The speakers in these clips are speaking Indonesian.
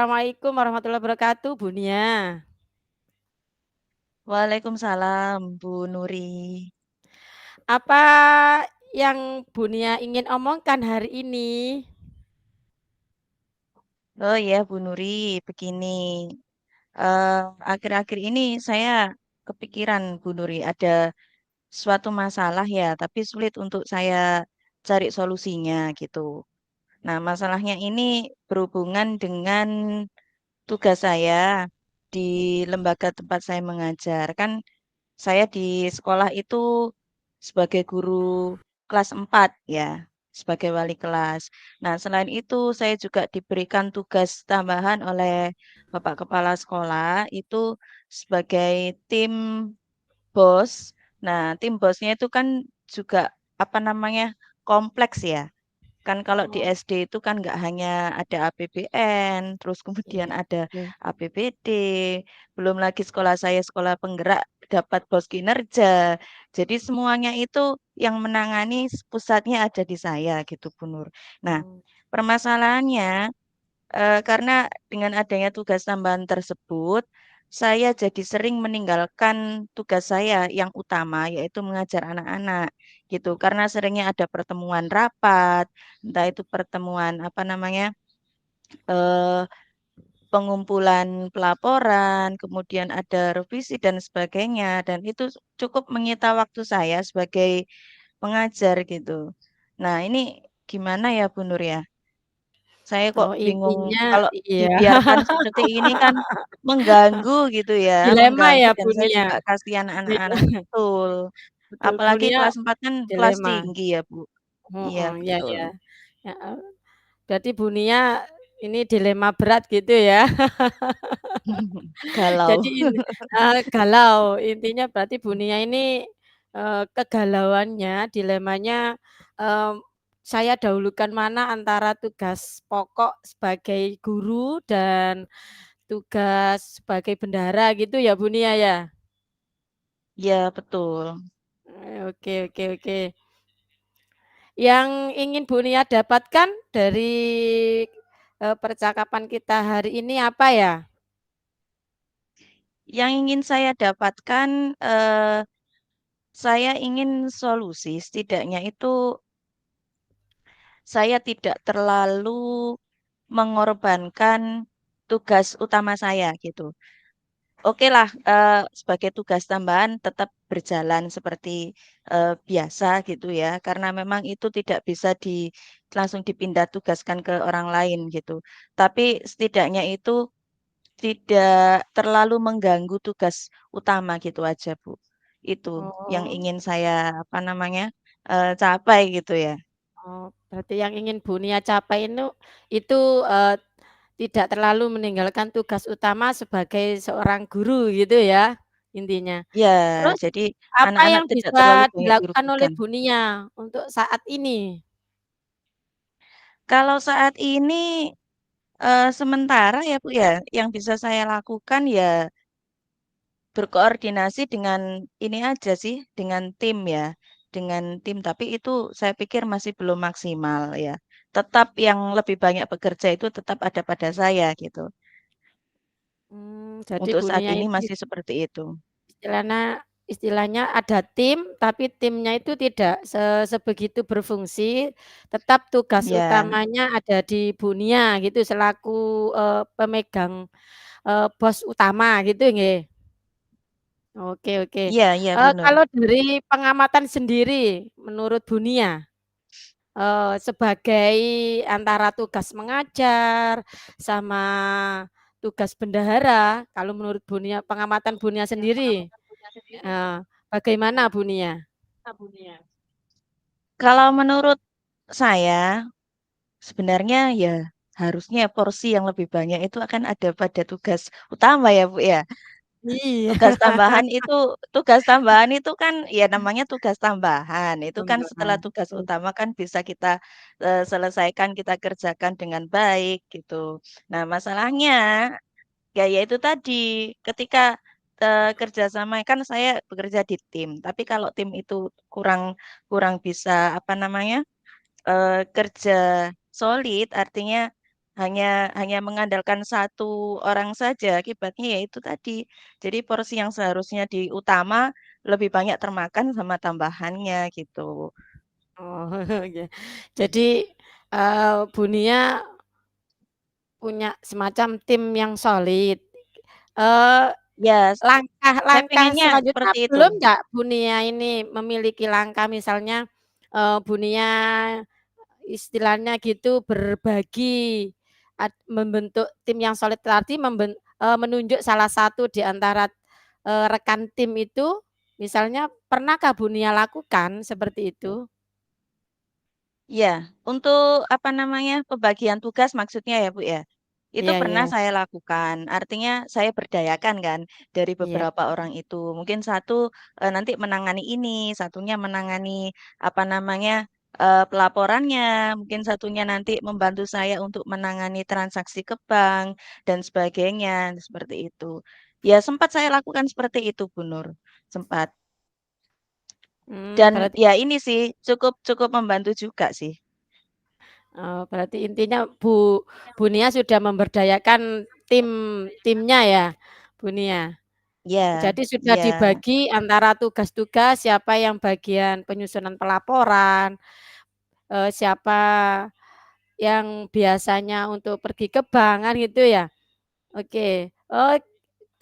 Assalamualaikum warahmatullahi wabarakatuh, Bu Nia. Waalaikumsalam, Bu Nuri. Apa yang Bu Nia ingin omongkan hari ini? Oh ya, Bu Nuri, begini. Akhir-akhir ini saya kepikiran, Bu Nuri, ada suatu masalah ya, tapi sulit untuk saya cari solusinya gitu. Nah, masalahnya ini berhubungan dengan tugas saya di lembaga tempat saya mengajar. Kan saya di sekolah itu sebagai guru kelas 4 ya, sebagai wali kelas. Nah, selain itu saya juga diberikan tugas tambahan oleh Bapak Kepala Sekolah itu sebagai tim bos. Nah, tim bosnya itu kan juga apa namanya kompleks ya. Kan kalau di Oh, SD itu kan nggak hanya ada APBN, terus kemudian iya, ada oke. APBD, belum lagi sekolah saya sekolah penggerak dapat bos kinerja. Jadi semuanya itu yang menangani pusatnya ada di saya gitu, Bu Nur. Nah, Hmm. permasalahannya karena dengan adanya tugas tambahan tersebut, saya jadi sering meninggalkan tugas saya yang utama, yaitu mengajar anak-anak, gitu. Karena seringnya ada pertemuan rapat, entah itu pertemuan apa namanya, eh, pengumpulan pelaporan, kemudian ada revisi dan sebagainya, dan itu cukup menyita waktu saya sebagai pengajar gitu. Nah, ini gimana ya, Bu Nur ya? Saya kok Oh, bingung intinya kalau iya. dibiarkan seperti ini kan mengganggu gitu ya, Dilema mengganggu ya, dan Bu saya Nia. juga kasihan anak-anak. Iya, Betul. betul, Bu Apalagi Nia kelas 4 kan kelas dilema. tinggi ya, Bu. Iya, Heeh, iya, betul. iya. Heeh. Berarti Bu Nia ini dilema berat gitu ya. Galau. Jadi galau, intinya berarti Bu Nia ini, kegalauannya, dilemanya, mmm, saya dahulukan mana antara tugas pokok sebagai guru dan tugas sebagai bendahara gitu ya, Bu Nia ya? Iya, betul. Oke, oke, oke. Yang ingin Bu Nia dapatkan dari, percakapan kita hari ini apa ya? Yang ingin saya dapatkan, saya ingin solusi setidaknya itu saya tidak terlalu mengorbankan tugas utama saya gitu. Oke lah, sebagai tugas tambahan tetap berjalan seperti, biasa gitu ya, karena memang itu tidak bisa langsung dipindah tugaskan ke orang lain gitu. Tapi setidaknya itu tidak terlalu mengganggu tugas utama gitu aja, Bu. Itu yang Oh. ingin saya, apa namanya, capai gitu ya. Oh, berarti yang ingin Bu Nia capai itu, tidak terlalu meninggalkan tugas utama sebagai seorang guru gitu ya, intinya. Ya, Terus jadi apa anak-anak yang tidak terlalu bisa banyak dilakukan oleh dirugikan. Bu Nia untuk saat ini? Kalau saat ini sementara ya, Bu, ya, yang bisa saya lakukan ya berkoordinasi dengan ini aja sih, dengan tim ya, dengan tim, tapi itu saya pikir masih belum maksimal ya. Tetap yang lebih banyak bekerja itu tetap ada pada saya gitu. Jadi Untuk Bu saat Nia ini itu masih seperti itu. istilahnya istilahnya ada tim, tapi timnya itu tidak sebegitu berfungsi, tetap tugas Ya, utamanya ada di Bu Nia gitu selaku, pemegang, bos utama gitu nggih? Oke, oke. iya iya benar. Kalau dari pengamatan sendiri menurut Bunia, sebagai antara tugas mengajar sama tugas bendahara, kalau menurut Bunia pengamatan Bunia sendiri, eee, bagaimana Bunia? Kalau menurut saya sebenarnya ya harusnya porsi yang lebih banyak itu akan ada pada tugas utama ya, Bu, ya. Iya, Tugas tambahan itu kan ya namanya tugas tambahan. Itu kan setelah tambahan, tugas betul. utama kan bisa kita, selesaikan, kita kerjakan dengan baik gitu. Nah masalahnya, ya itu tadi, ketika, kerjasama kan saya bekerja di tim, tapi kalau tim itu kurang kurang bisa apa namanya, kerja solid artinya hanya hanya mengandalkan satu orang saja, akibatnya ya itu tadi. Jadi porsi yang seharusnya di utama lebih banyak termakan sama tambahannya gitu. Oh, ya. Jadi, Bu Nia punya semacam tim yang solid. Eee, Ya, saya langkah-langkah pengennya selanjutnya seperti itu. belum nggak Bu Nia ini memiliki langkah misalnya, Bu Nia istilahnya gitu berbagi, membentuk tim yang solid tadi menunjuk salah satu di antara, rekan tim itu, misalnya pernahkah Bu Nia lakukan seperti itu? Iya, untuk apa namanya, pembagian tugas maksudnya ya, Bu, ya? Itu Iya pernah iya saya lakukan. Artinya saya berdayakan kan dari iya. beberapa orang itu. Mungkin satu, nanti menangani ini, satunya menangani apa namanya, pelaporannya, mungkin satunya nanti membantu saya untuk menangani transaksi ke bank dan sebagainya, seperti itu. Ya sempat saya lakukan seperti itu, Bu Nur, sempat. Dan Berarti ya ini sih, cukup cukup membantu juga sih. berarti intinya Bu Nia sudah memberdayakan timnya ya, Bu Nia? Iya Jadi sudah iya. dibagi antara tugas-tugas, siapa yang bagian penyusunan pelaporan, siapa yang biasanya untuk pergi ke bank, kan gitu ya? Oke.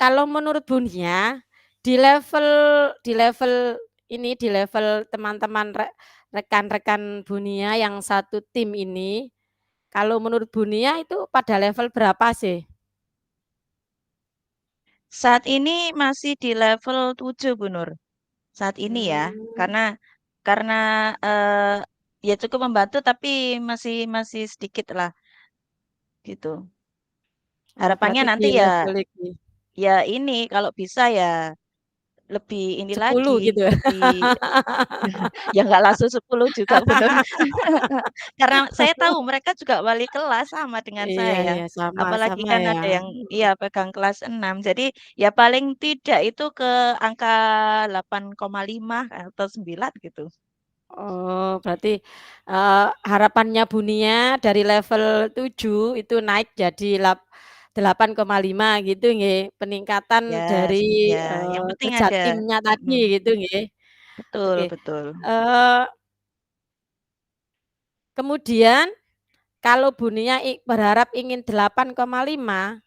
Kalau menurut Bu Nia, di level di level teman-teman rekan-rekan Bu Nia yang satu tim ini, kalau menurut Bu Nia itu pada level berapa sih? Saat ini masih di level 7 Bu Nur, saat ini ya. Mmm, Karena, ya cukup membantu tapi masih masih sedikit lah, gitu. Harapannya berarti di nanti ya level iki ya ini kalau bisa ya lebih ini 10 lagi, gitu? lebih ya nggak langsung 10 juga Bu Nur. Karena saya tahu mereka juga wali kelas sama dengan Iya saya. iya, sama Apalagi sama kan ya. ada yang iya pegang kelas 6. Jadi ya paling tidak itu ke angka 8,5 atau 9 gitu. Oh, berarti, harapannya Bu Nia dari level 7 itu naik jadi 8,5 gitu nggih, peningkatan Ya, dari, ya, yang penting kerja ada. timnya tadi Mhm, gitu nggih. betul Oke, betul. eee, kemudian kalau Bu Nia berharap ingin 8,5,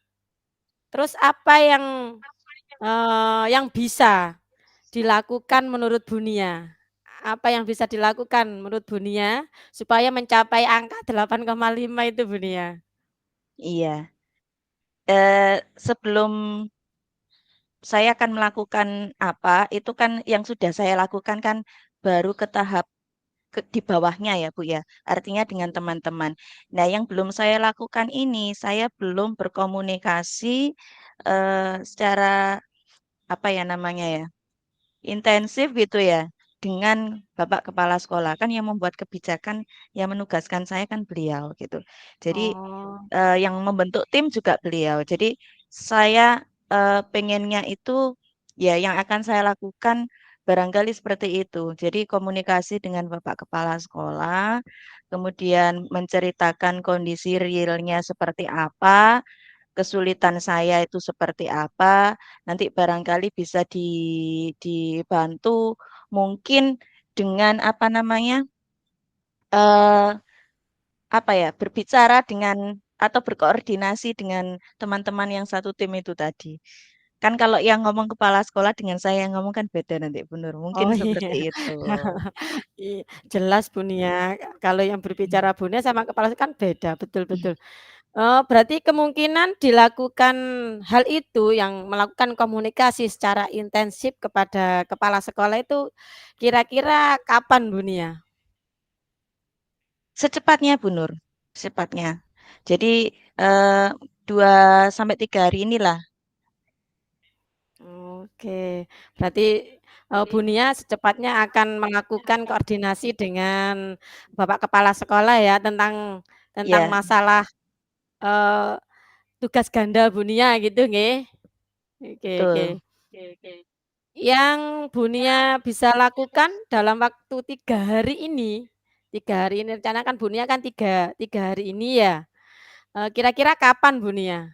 terus apa yang bisa dilakukan menurut Bu Nia? Apa yang bisa dilakukan menurut Bu Nia supaya mencapai angka 8,5 itu Bu Nia? Iya, sebelum saya akan melakukan apa, itu kan yang sudah saya lakukan kan baru ke tahap di bawahnya ya, Bu, ya, artinya dengan teman-teman. Nah, yang belum saya lakukan ini, saya belum berkomunikasi, secara apa ya namanya ya, intensif gitu ya, dengan Bapak Kepala Sekolah. Kan yang membuat kebijakan, yang menugaskan saya kan beliau gitu. Jadi, Oh, yang membentuk tim juga beliau. Jadi saya, pengennya itu ya yang akan saya lakukan barangkali seperti itu. Jadi komunikasi dengan Bapak Kepala Sekolah, kemudian menceritakan kondisi realnya seperti apa, kesulitan saya itu seperti apa, nanti barangkali bisa dibantu mungkin dengan apa namanya, eee, apa ya, berbicara dengan atau berkoordinasi dengan teman-teman yang satu tim itu tadi. Kan kalau yang ngomong kepala sekolah dengan saya yang ngomong kan beda nanti, bener, mungkin oh seperti iya. itu. Jelas Bu Nia, kalau yang Mhm. berbicara Bu Nia sama kepala kan beda, betul betul. Berarti kemungkinan dilakukan hal itu yang melakukan komunikasi secara intensif kepada kepala sekolah itu kira-kira kapan Bu Nia? Secepatnya Bu Nur, secepatnya. Jadi, eee, 2 sampai 3 hari inilah. Oke, berarti, Bu Nia secepatnya akan melakukan koordinasi dengan Bapak Kepala Sekolah ya tentang Iya, masalah, eee, tugas ganda Bu Nia gitu nggih? Oke oke. betul. Yang Bu Nia bisa lakukan dalam waktu 3 hari ini rencana kan Bu Nia kan tiga tiga hari ini ya, Kira-kira kapan Bu Nia?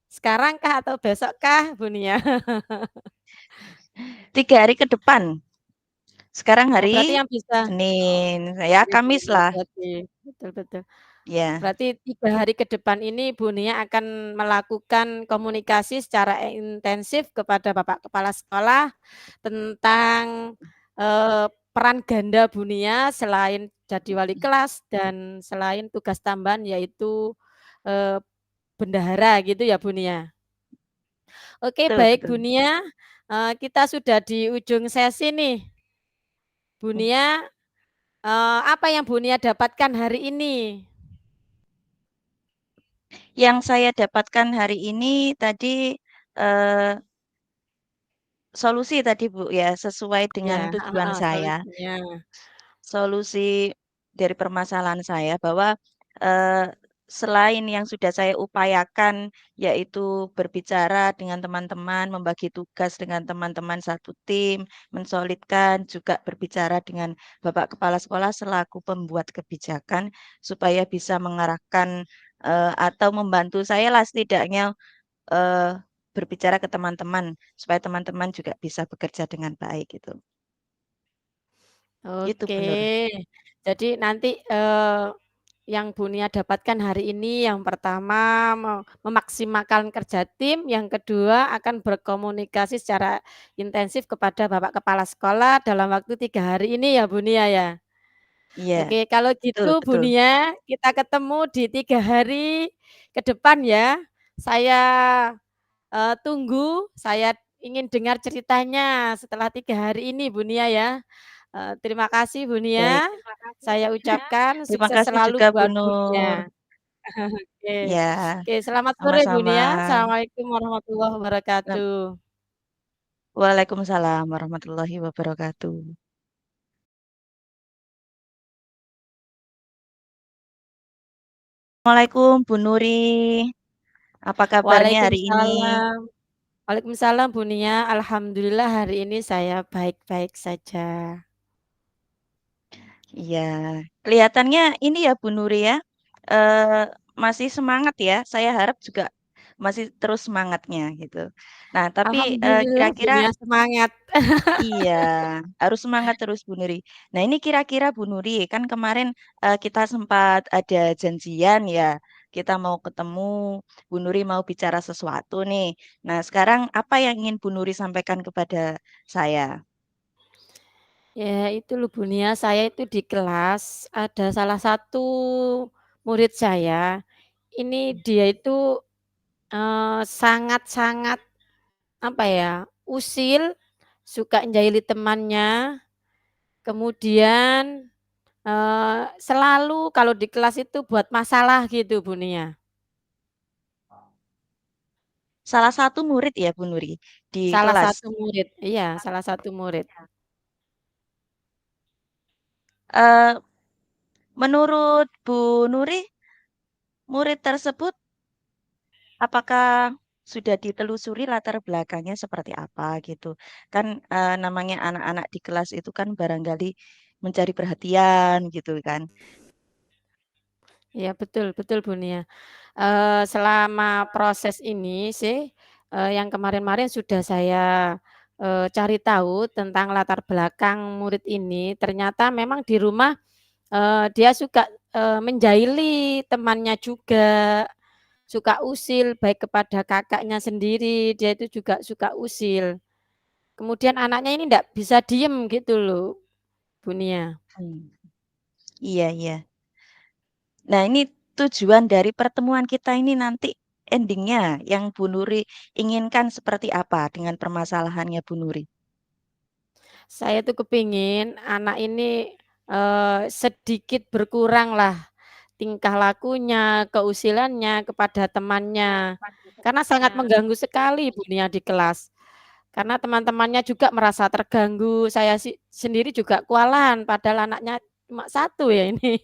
Sekarang kah atau besok kah Bu Nia? 3 hari ke depan. Sekarang Oh, berarti hari yang bisa Senin, ya Kamis iya lah. berarti, betul betul. Ya, Berarti 3 hari ke depan ini Bu Nia akan melakukan komunikasi secara intensif kepada Bapak Kepala Sekolah tentang, peran ganda Bu Nia selain jadi wali kelas dan selain tugas tambahan yaitu, eee, bendahara gitu ya Bu Nia? Oke betul baik Bu betul. Nia, kita sudah di ujung sesi nih. Bu Nia, apa yang Bu Nia dapatkan hari ini? Yang saya dapatkan hari ini tadi, eee, solusi tadi Bu ya, sesuai Ya, dengan tujuan heeh, saya. solusinya. Solusi dari permasalahan saya bahwa, eee, selain yang sudah saya upayakan, yaitu berbicara dengan teman-teman, membagi tugas dengan teman-teman satu tim, mensolidkan, juga berbicara dengan Bapak Kepala Sekolah selaku pembuat kebijakan, supaya bisa mengarahkan, atau membantu saya lah setidaknya, eee, berbicara ke teman-teman, supaya teman-teman juga bisa bekerja dengan baik gitu. Gitu Oke. Bu Nur. Jadi nanti, yang Bu Nia dapatkan hari ini yang pertama memaksimalkan kerja tim, yang kedua akan berkomunikasi secara intensif kepada Bapak Kepala Sekolah dalam waktu 3 hari ini ya Bu Nia ya? Iya, Oke kalau betul gitu Bu betul. Nia, kita ketemu di 3 hari ke depan ya. Saya, tunggu, saya ingin dengar ceritanya setelah 3 hari ini Bu Nia ya. Terima kasih Bu Baik. Nia, saya ucapkan Terima sukses kasih selalu juga Bu buat Bu Nur. Nia. Oke. Ya, Oke selamat sore Bu sama-sama. Nia, assalamualaikum warahmatullahi Nam wabarakatuh. Waalaikumsalam warahmatullahi wabarakatuh. Assalamualaikum Bu Nuri, apa kabarnya hari ini? Waalaikumsalam. Waalaikumsalam Bu Nia, alhamdulillah hari ini saya baik-baik saja. Iya, kelihatannya ini ya Bu Nuri ya, eee, masih semangat ya, saya harap juga masih terus semangatnya gitu. Nah tapi, Alhamdulillah Bu kira-kira Nia semangat. iya, harus semangat terus Bu Nuri. Nah ini kira-kira Bu Nuri, kan kemarin, kita sempat ada janjian ya, kita mau ketemu, Bu Nuri mau bicara sesuatu nih. Nah sekarang apa yang ingin Bu Nuri sampaikan kepada saya? Ya itu loh Bu Nia, saya itu di kelas ada salah satu murid saya, ini dia itu, sangat-sangat apa ya, usil, suka njaili temannya, kemudian, selalu kalau di kelas itu buat masalah gitu Bu Nia. Salah satu murid ya Bu Nuri, di Salah kelas? satu murid, iya salah satu murid. Eee, menurut Bu Nuri, murid tersebut apakah sudah ditelusuri latar belakangnya seperti apa gitu? Kan, namanya anak-anak di kelas itu kan barangkali mencari perhatian gitu kan. Iya betul betul Bu Nia. Selama proses ini sih, yang kemarin-marin sudah saya, cari tahu tentang latar belakang murid ini, ternyata memang di rumah, dia suka, menjaili temannya juga, suka usil baik kepada kakaknya sendiri, dia itu juga suka usil. Kemudian anaknya ini ndak bisa diem gitu loh, Bu Nia. Mmm, iya iya. Nah ini tujuan dari pertemuan kita ini nanti ending-nya yang Bu Nuri inginkan seperti apa dengan permasalahannya Bu Nuri? Saya tuh kepingin anak ini, sedikit berkuranglah tingkah lakunya, keusilannya kepada temannya. Karena sangat mengganggu sekali Bu Nia di kelas. Karena teman-temannya juga merasa terganggu, saya sendiri juga kewalahan padahal anaknya cuma satu ya ini.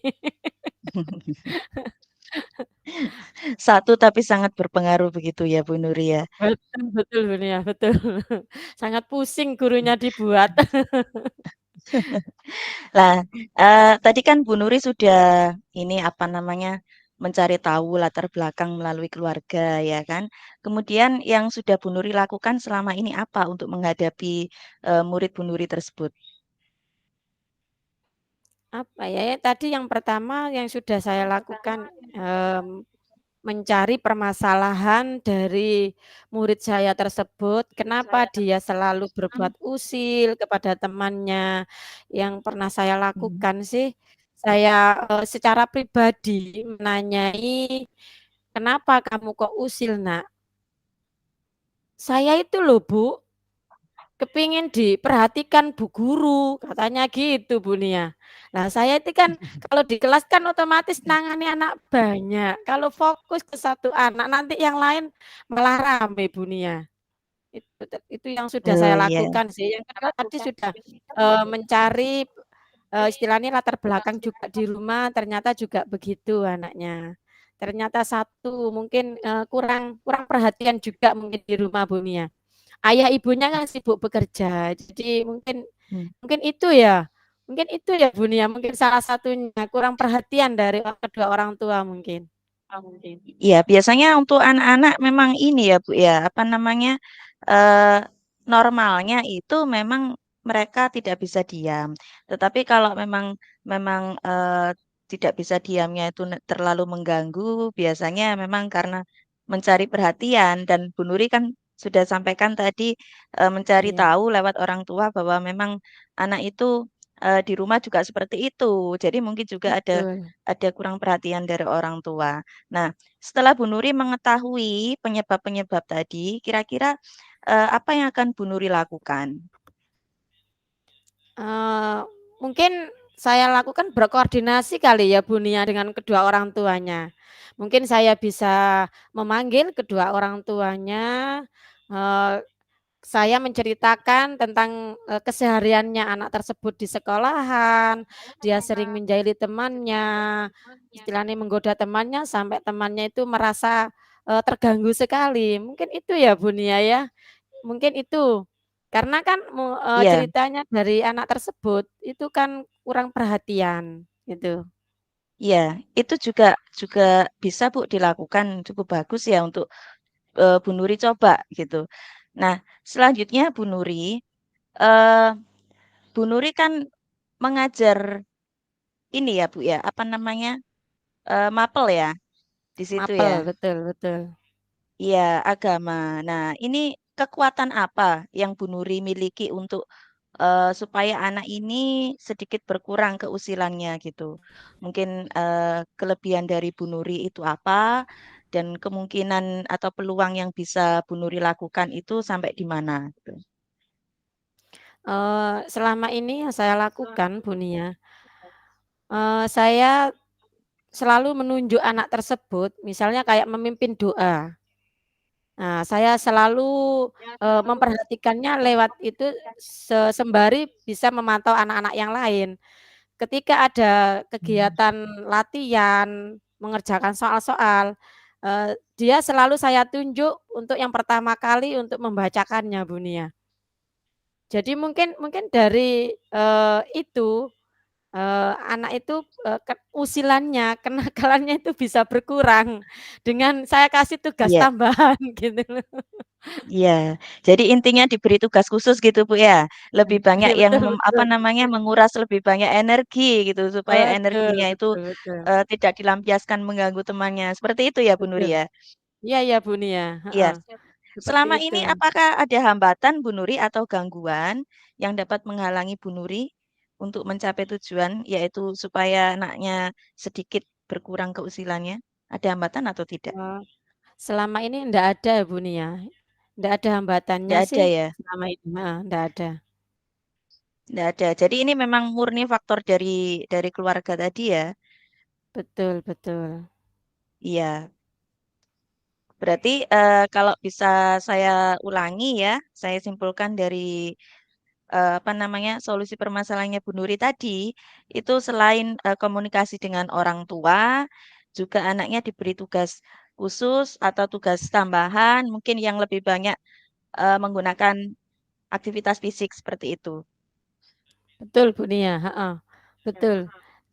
Satu tapi sangat berpengaruh begitu ya Bu Nuri ya? Betul betul Bu Nia, betul. Sangat pusing gurunya dibuat. Lah, tadi kan Bu Nuri sudah ini, apa namanya, mencari tahu latar belakang melalui keluarga, ya kan. Kemudian yang sudah Bu Nuri lakukan selama ini apa untuk menghadapi murid Bu Nuri tersebut? Apa ya, ya tadi yang pertama yang sudah saya lakukan, mencari permasalahan dari murid saya tersebut, kenapa dia selalu berbuat usil kepada temannya. Yang pernah saya Hmm. lakukan sih, saya, secara pribadi menanyai, "Kenapa kamu kok usil, Nak?" "Saya itu loh, Bu, kepingin diperhatikan Bu Guru," katanya gitu Bu Nia. Nah saya itu kan kalau di kelas kan otomatis nangani anak banyak, kalau fokus ke satu anak nanti yang lain malah rame Bu Nia. Itu yang sudah Oh saya iya. lakukan sih, yang kedua tadi sudah, mencari, istilahnya latar belakang juga di rumah ternyata juga begitu anaknya. Ternyata satu mungkin, kurang kurang perhatian juga mungkin di rumah Bu Nia. Ayah ibunya kan sibuk bekerja, jadi mungkin Hmm. mungkin itu ya Bu Nia, mungkin salah satunya, kurang perhatian dari kedua orang tua mungkin. Iya, biasanya untuk anak-anak memang ini ya Bu ya, apa namanya, eee, normalnya itu memang mereka tidak bisa diam. Tetapi kalau memang, tidak bisa diamnya itu terlalu mengganggu, biasanya memang karena mencari perhatian dan Bu Nuri kan sudah sampaikan tadi, mencari Iya, tahu lewat orang tua bahwa memang anak itu, di rumah juga seperti itu. Jadi mungkin juga betul. ada kurang perhatian dari orang tua. Nah, setelah Bu Nuri mengetahui penyebab-penyebab tadi, kira-kira, apa yang akan Bu Nuri lakukan? Eee, Mungkin saya lakukan berkoordinasi kali ya Bu Nia dengan kedua orang tuanya. Mungkin saya bisa memanggil kedua orang tuanya, eee saya menceritakan tentang, kesehariannya anak tersebut di sekolahan, dia sering menjahili temannya, istilahnya menggoda temannya sampai temannya itu merasa, terganggu sekali. Mungkin itu ya, Bu Nia, ya? Mungkin itu. Karena kan Iya, ceritanya dari anak tersebut itu kan kurang perhatian, gitu. iya, itu juga juga bisa Bu dilakukan, cukup bagus ya untuk, Bu Nuri coba gitu. Nah, selanjutnya Bu Nuri, eee, Bu Nuri kan mengajar ini ya Bu ya, apa namanya, mapel ya, di situ Mapel, ya? betul betul. Iya, agama. Nah, ini kekuatan apa yang Bu Nuri miliki untuk, supaya anak ini sedikit berkurang keusilannya gitu? Mungkin, kelebihan dari Bu Nuri itu apa? Dan kemungkinan atau peluang yang bisa Bu Nuri lakukan itu sampai di mana gitu? Selama ini yang saya lakukan, Bu Nia, saya selalu menunjuk anak tersebut, misalnya kayak memimpin doa. Nah, saya selalu, memperhatikannya lewat itu sembari bisa memantau anak-anak yang lain. Ketika ada Mmm. kegiatan latihan, mengerjakan soal-soal, dia selalu saya tunjuk untuk yang pertama kali untuk membacakannya, Bu Nia. Jadi mungkin mungkin dari, itu, anak itu, usilannya, kenakalannya itu bisa berkurang dengan saya kasih tugas Iya. tambahan gitu loh. Iya, jadi intinya diberi tugas khusus gitu, Bu, ya? Lebih banyak Iya yang betul apa betul. namanya, menguras lebih banyak energi gitu, supaya Betul energinya itu, betul betul tidak dilampiaskan mengganggu temannya. Seperti itu ya, Bu Nuri, betul. ya? Iya iya Bu Nia, Iya. heeh, seperti Selama itu. ini apakah ada hambatan Bu Nuri atau gangguan yang dapat menghalangi Bu Nuri untuk mencapai tujuan, yaitu supaya anaknya sedikit berkurang keusilannya? Ada hambatan atau tidak? Oh, selama ini ndak ada Bu Nia, ndak ada hambatannya Tidak sih ada ya? selama ini, heeh, ndak ada. Tidak ada. Jadi ini memang murni faktor dari keluarga tadi ya? Betul betul. Iya, berarti, kalau bisa saya ulangi ya, saya simpulkan dari, apa namanya, solusi permasalahannya Bu Nuri tadi, itu selain, komunikasi dengan orang tua, juga anaknya diberi tugas khusus atau tugas tambahan, mungkin yang lebih banyak, menggunakan aktivitas fisik seperti itu. Betul Bu Nia, heeh, betul.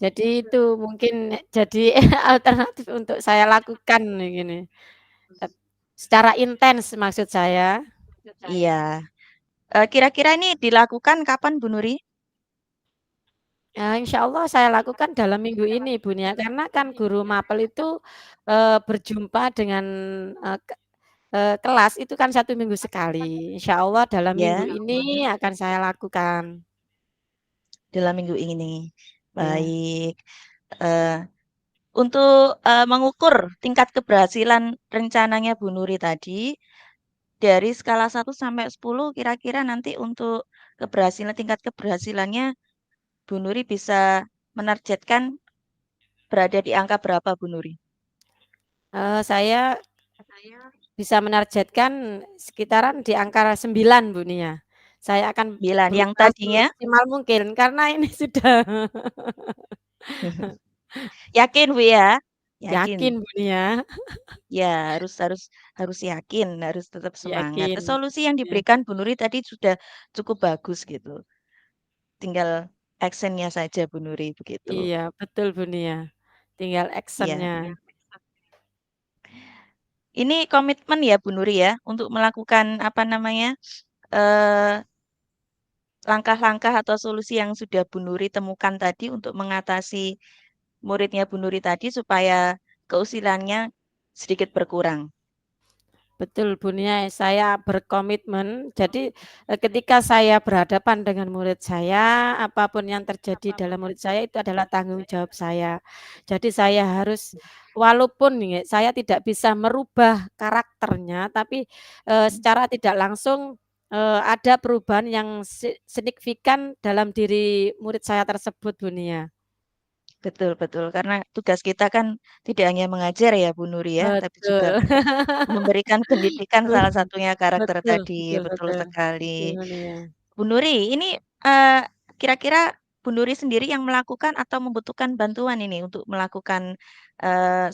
Jadi itu mungkin jadi alternatif untuk saya lakukan gini, ep secara intens maksud saya. Iya. Kira-kira ini dilakukan kapan Bu Nuri? Insyaallah saya lakukan dalam minggu ini, Bun, ya, karena kan guru mapel itu, berjumpa dengan, kelas itu kan 1 minggu sekali. Insyaallah dalam minggu Ya, ini akan saya lakukan. dalam minggu ini. Iya. Baik. Eee, untuk, mengukur tingkat keberhasilan rencananya Bu Nuri tadi, dari skala 1 sampai 10 kira-kira nanti untuk tingkat keberhasilannya Bu Nuri bisa menargetkan berada di angka berapa Bu Nuri? Saya bisa menargetkan sekitaran di angka 9, Bu, Nia. Saya akan 9, yang berusaha tadinya semaksimal mungkin karena ini sudah yakin Bu ya? Yakin? yakin, Bu, Nia, Ya, harus harus harus yakin, harus tetap semangat. yakin, Solusi yang ya. diberikan Bu Nuri tadi sudah cukup bagus gitu. Tinggal action-nya saja Bu Nuri, begitu. Iya, betul, Bu, Nia. Tinggal Iya. action-nya. Ini komitmen ya Bu Nuri ya, untuk melakukan apa namanya, eee, langkah-langkah atau solusi yang sudah Bu Nuri temukan tadi untuk mengatasi muridnya Bu Nuri tadi supaya keusilannya sedikit berkurang. Betul, Bu Nia, saya berkomitmen. Jadi, ketika saya berhadapan dengan murid saya, apapun yang terjadi dalam murid saya itu adalah tanggung jawab saya. Jadi saya harus walaupun nih saya tidak bisa merubah karakternya, tapi, secara tidak langsung, ada perubahan yang signifikan dalam diri murid saya tersebut, Bu Nia. Betul betul, karena tugas kita kan tidak hanya mengajar ya Bu Nuri ya, tapi juga Betul. memberikan pendidikan salah satunya karakter Betul tadi, betul betul betul. Betul, sekali. Bu Nia. Bu Nuri, ini, eee, kira-kira Bu Nuri sendiri yang melakukan atau membutuhkan bantuan ini untuk melakukan,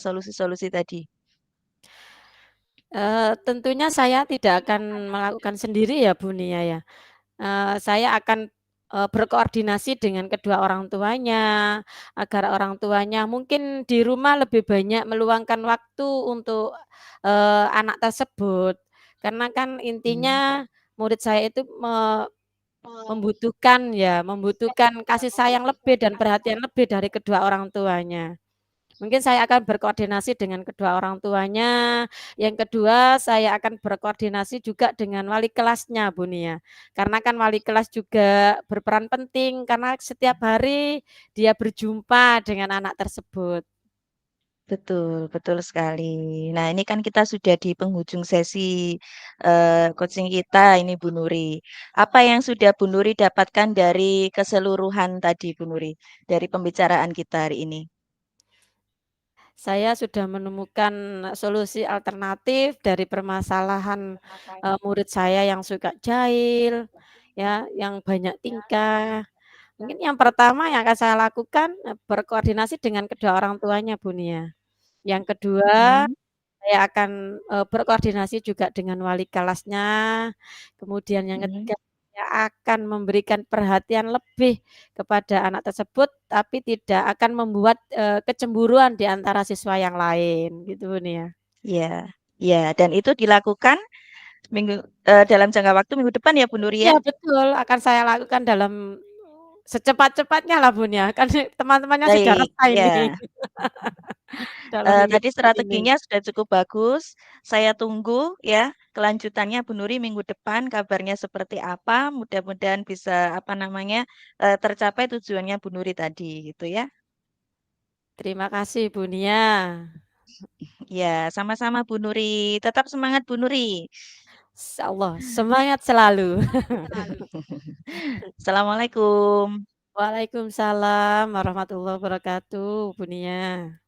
solusi-solusi tadi? Tentunya saya tidak akan melakukan sendiri ya, Bu Nia, ya. Saya akan, berkoordinasi dengan kedua orang tuanya, agar orang tuanya mungkin di rumah lebih banyak meluangkan waktu untuk, anak tersebut. Karena kan Mmm. intinya murid saya itu membutuhkan kasih sayang lebih dan perhatian lebih dari kedua orang tuanya. Mungkin saya akan berkoordinasi dengan kedua orang tuanya, yang kedua saya akan berkoordinasi juga dengan wali kelasnya, Bu Nia. Karena kan wali kelas juga berperan penting karena setiap hari dia berjumpa dengan anak tersebut. Betul, betul sekali. Nah, ini kan kita sudah di penghujung sesi, coaching kita ini Bu Nuri. Apa yang sudah Bu Nuri dapatkan dari keseluruhan tadi Bu Nuri, dari pembicaraan kita hari ini? Saya sudah menemukan solusi alternatif dari permasalahan, murid saya yang suka jahil, ya, yang banyak tingkah. Mungkin yang pertama yang akan saya lakukan, berkoordinasi dengan kedua orang tuanya, Bu Nia. Yang kedua, Mhm, saya akan, berkoordinasi juga dengan wali kelasnya. Kemudian yang mhm. ketiga, saya akan memberikan perhatian lebih kepada anak tersebut, tapi tidak akan membuat, kecemburuan di antara siswa yang lain, gitu, Bu Nia. Iya iya, dan itu dilakukan dalam jangka waktu minggu depan ya Bu Nuri Iya ya? betul, akan saya lakukan dalam secepat-cepatnya lah, Bun, ya, kan teman-temannya sudah Baik, resah ini ya. dalam minggu Tadi depan ini. strateginya sudah cukup bagus, saya tunggu ya kelanjutannya Bu Nuri minggu depan kabarnya seperti apa, mudah-mudahan bisa, apa namanya, tercapai tujuannya Bu Nuri tadi, gitu ya. Terima kasih, Bu Nia. Ya, sama-sama Bu Nuri, tetap semangat Bu Nuri. Insyaallah, semangat selalu. Assalamualaikum. Waalaikumsalam warahmatullahi wabarakatuh, Bu Nia.